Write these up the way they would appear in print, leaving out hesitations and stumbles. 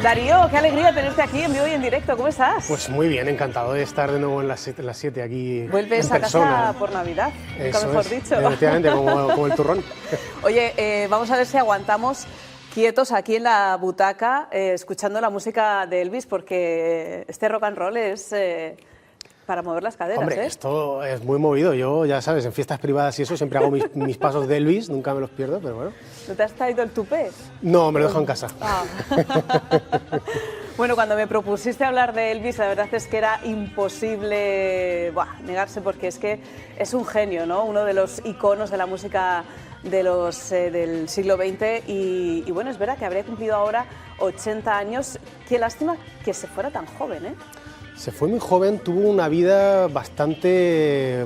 Darío, qué alegría tenerte aquí en vivo y en directo. ¿Cómo estás? Pues muy bien, encantado de estar de nuevo en las 7 aquí. Vuelves en a persona. Casa por Navidad, nunca Eso mejor es, dicho. efectivamente, como el turrón. Oye, vamos a ver si aguantamos quietos aquí en la butaca escuchando la música de Elvis, porque este rock and roll es para mover las caderas. Hombre, esto es muy movido. Yo, ya sabes, en fiestas privadas y eso siempre hago mis pasos de Elvis, nunca me los pierdo, pero bueno. ¿No te has traído el tupé? No, me lo dejo en casa. Ah. Bueno, cuando me propusiste hablar de Elvis, la verdad es que era imposible negarse, porque es que es un genio, ¿no? Uno de los iconos de la música del siglo XX y bueno, es verdad que habría cumplido ahora 80 años. Qué lástima que se fuera tan joven, ¿eh? Se fue muy joven, tuvo una vida bastante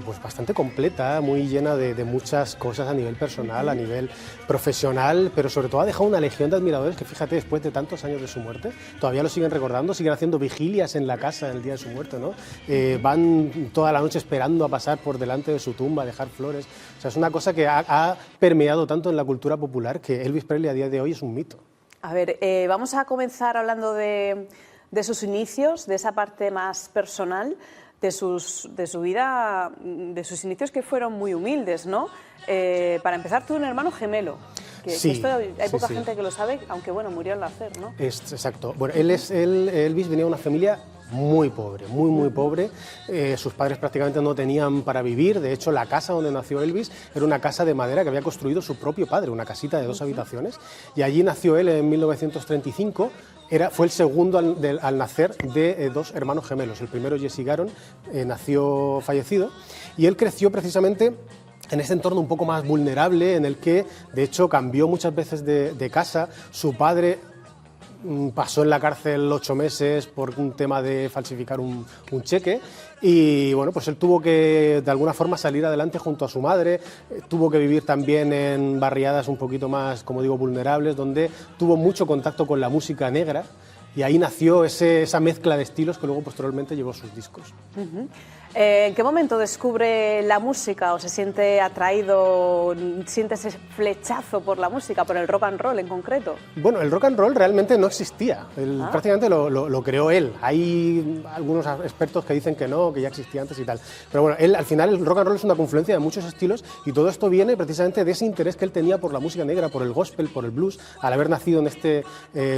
completa, muy llena de muchas cosas a nivel personal, a nivel profesional, pero sobre todo ha dejado una legión de admiradores que, fíjate, después de tantos años de su muerte, todavía lo siguen recordando, siguen haciendo vigilias en la casa el día de su muerte, ¿no? Van toda la noche esperando a pasar por delante de su tumba, a dejar flores. O sea, es una cosa que ha permeado tanto en la cultura popular que Elvis Presley a día de hoy es un mito. A ver, vamos a comenzar hablando de sus inicios, de esa parte más personal, de su vida, de sus inicios que fueron muy humildes, ¿no? Para empezar, tuvo un hermano gemelo. Sí, esto hay poca gente que lo sabe, aunque bueno, murió al nacer, ¿no? Exacto. Bueno, Elvis venía de una familia muy pobre, muy pobre. Sus padres prácticamente no tenían para vivir. De hecho, la casa donde nació Elvis era una casa de madera que había construido su propio padre, una casita de 2 habitaciones. Y allí nació él en 1935. Fue el segundo al nacer de 2 hermanos gemelos. El primero, Jesse Garon, nació fallecido, y él creció precisamente en ese entorno un poco más vulnerable, en el que, de hecho, cambió muchas veces de casa. Su padre pasó en la cárcel 8 meses por un tema de falsificar un cheque, y bueno, pues él tuvo que de alguna forma salir adelante junto a su madre. Tuvo que vivir también en barriadas un poquito más, como digo, vulnerables, donde tuvo mucho contacto con la música negra, y ahí nació esa mezcla de estilos que luego posteriormente llevó sus discos. ¿En qué momento descubre la música o se siente atraído, siente ese flechazo por la música, por el rock and roll en concreto? Bueno, el rock and roll realmente no existía, prácticamente lo creó él. Hay algunos expertos que dicen que no, que ya existía antes y tal. Pero bueno, al final el rock and roll es una confluencia de muchos estilos, y todo esto viene precisamente de ese interés que él tenía por la música negra, por el gospel, por el blues, al haber nacido en este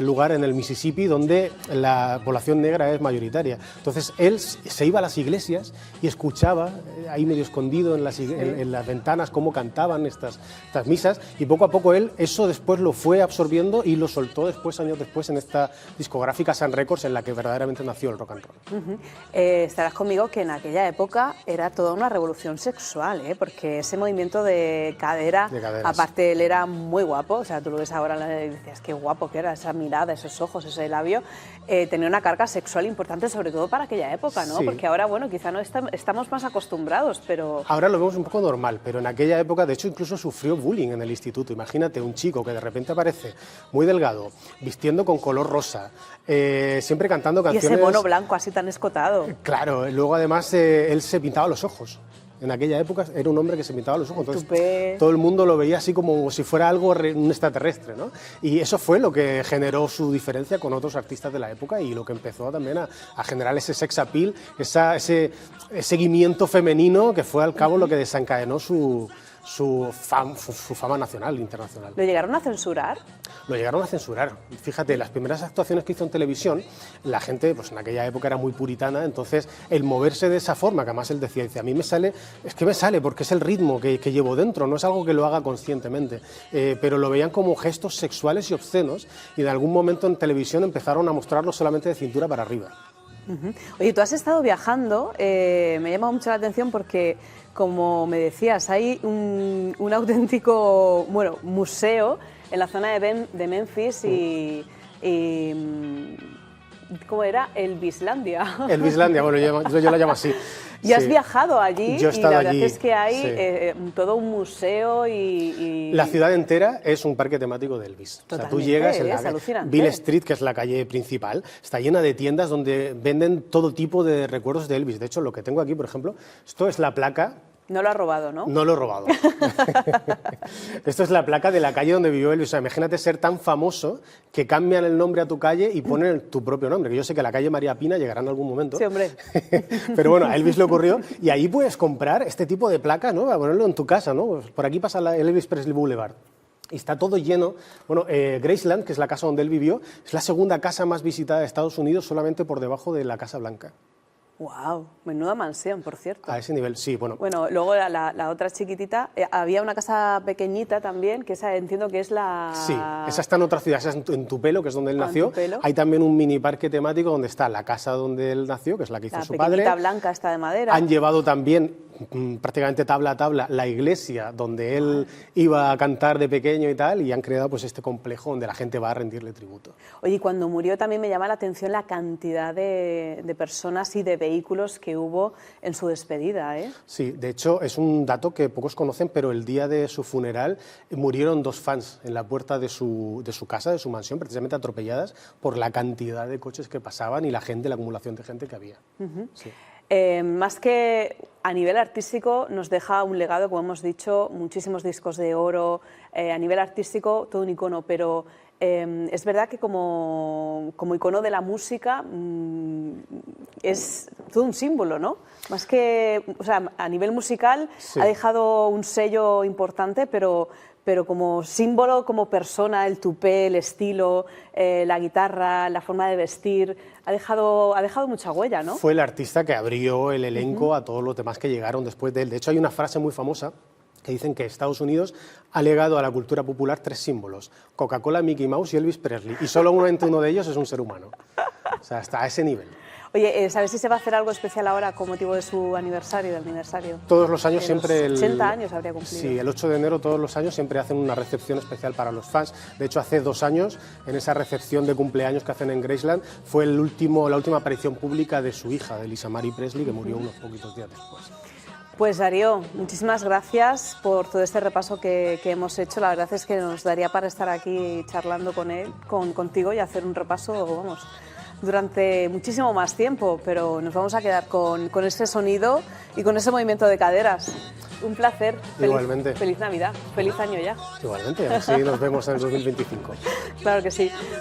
lugar, en el Mississippi, donde la población negra es mayoritaria. Entonces él se iba a las iglesias y escuchaba, ahí medio escondido en las ventanas, cómo cantaban estas misas, y poco a poco él eso después lo fue absorbiendo y lo soltó años después, en esta discográfica Sun Records, en la que verdaderamente nació el rock and roll. Estarás conmigo que en aquella época era toda una revolución sexual, porque ese movimiento de cadera, aparte él era muy guapo, o sea, tú lo ves ahora y decías qué guapo que era, esa mirada, esos ojos, ese labio, tenía una carga sexual importante, sobre todo para aquella época, ¿no? Sí. Porque ahora, bueno, quizá no estamos más acostumbrados, pero... Ahora lo vemos un poco normal, pero en aquella época, de hecho, incluso sufrió bullying en el instituto. Imagínate un chico que de repente aparece muy delgado, vistiendo con color rosa, siempre cantando canciones... Y ese mono blanco así tan escotado. Claro, luego además él se pintaba los ojos. En aquella época era un hombre que se pintaba los ojos, entonces todo el mundo lo veía así como si fuera algo, un extraterrestre, ¿no? Y eso fue lo que generó su diferencia con otros artistas de la época, y lo que empezó también a generar ese sex appeal, ese seguimiento femenino, que fue al cabo lo que desencadenó su fama nacional e internacional. ¿Lo llegaron a censurar? Lo llegaron a censurar. Fíjate, las primeras actuaciones que hizo en televisión, la gente, pues en aquella época era muy puritana, entonces el moverse de esa forma, que además él decía, a mí me sale porque es el ritmo que llevo dentro, no es algo que lo haga conscientemente, pero lo veían como gestos sexuales y obscenos, y en algún momento en televisión empezaron a mostrarlo solamente de cintura para arriba. Oye, tú has estado viajando, me ha llamado mucho la atención porque, como me decías, hay un auténtico, bueno, museo en la zona de Memphis y ¿cómo era? Elvislandia. Elvislandia, bueno, yo la llamo así. Y has viajado allí, yo he estado y la verdad allí, es que hay todo un museo y... La ciudad entera es un parque temático de Elvis. Totalmente, o sea, tú llegas en la alucinante. Bill Street, que es la calle principal, está llena de tiendas donde venden todo tipo de recuerdos de Elvis. De hecho, lo que tengo aquí, por ejemplo, esto es la placa No lo ha robado, ¿no? No lo he robado. Esto es la placa de la calle donde vivió Elvis. O sea, imagínate ser tan famoso que cambian el nombre a tu calle y ponen tu propio nombre, que yo sé que la calle María Pina llegará en algún momento. Sí, hombre. Pero bueno, a Elvis le ocurrió y ahí puedes comprar este tipo de placa, ¿no? A ponerlo en tu casa, ¿no? Pues por aquí pasa el Elvis Presley Boulevard. Y está todo lleno. Bueno, Graceland, que es la casa donde él vivió, es la segunda casa más visitada de Estados Unidos, solamente por debajo de la Casa Blanca. Wow, menuda mansión, por cierto. A ese nivel, sí, bueno. Bueno, luego la otra chiquitita, había una casa pequeñita también, que esa entiendo que es la... Sí, esa está en otra ciudad, esa es en Tupelo, que es donde él nació. Tupelo. Hay también un mini parque temático donde está la casa donde él nació, que es la que hizo su padre. La pequeñita blanca está de madera. Han llevado también prácticamente tabla a tabla la iglesia donde él iba a cantar de pequeño y tal, y han creado pues este complejo donde la gente va a rendirle tributo. Oye, y cuando murió también me llama la atención la cantidad de personas y de vehículos que hubo en su despedida, ¿eh? Sí, de hecho es un dato que pocos conocen, pero el día de su funeral murieron 2 fans en la puerta de su casa, de su mansión, precisamente atropelladas por la cantidad de coches que pasaban y la acumulación de gente que había. Sí. Más que a nivel artístico nos deja un legado, como hemos dicho, muchísimos discos de oro, a nivel artístico todo un icono, pero es verdad que como icono de la música es todo un símbolo, ¿no? Más que, o sea, a nivel musical sí. Ha dejado un sello importante, pero como símbolo, como persona, el tupé, el estilo, la guitarra, la forma de vestir, ha dejado mucha huella, ¿no? Fue el artista que abrió el elenco a todos los demás que llegaron después de él. De hecho, hay una frase muy famosa que dicen que Estados Unidos ha legado a la cultura popular 3 símbolos: Coca-Cola, Mickey Mouse y Elvis Presley, y solamente uno de ellos es un ser humano. O sea, hasta a ese nivel. Oye, ¿sabes si se va a hacer algo especial ahora con motivo de su aniversario, del aniversario? Todos los años siempre... 80 años habría cumplido. Sí, el 8 de enero todos los años siempre hacen una recepción especial para los fans. De hecho, hace 2 años, en esa recepción de cumpleaños que hacen en Graceland, fue la última aparición pública de su hija, de Lisa Marie Presley, que murió unos poquitos días después. Pues Darío, muchísimas gracias por todo este repaso que hemos hecho. La verdad es que nos daría para estar aquí charlando contigo y hacer un repaso, vamos, durante muchísimo más tiempo, pero nos vamos a quedar con ese sonido y con ese movimiento de caderas. Un placer. Igualmente. Feliz Navidad, feliz año ya. Igualmente, así nos vemos en el 2025. Claro que sí.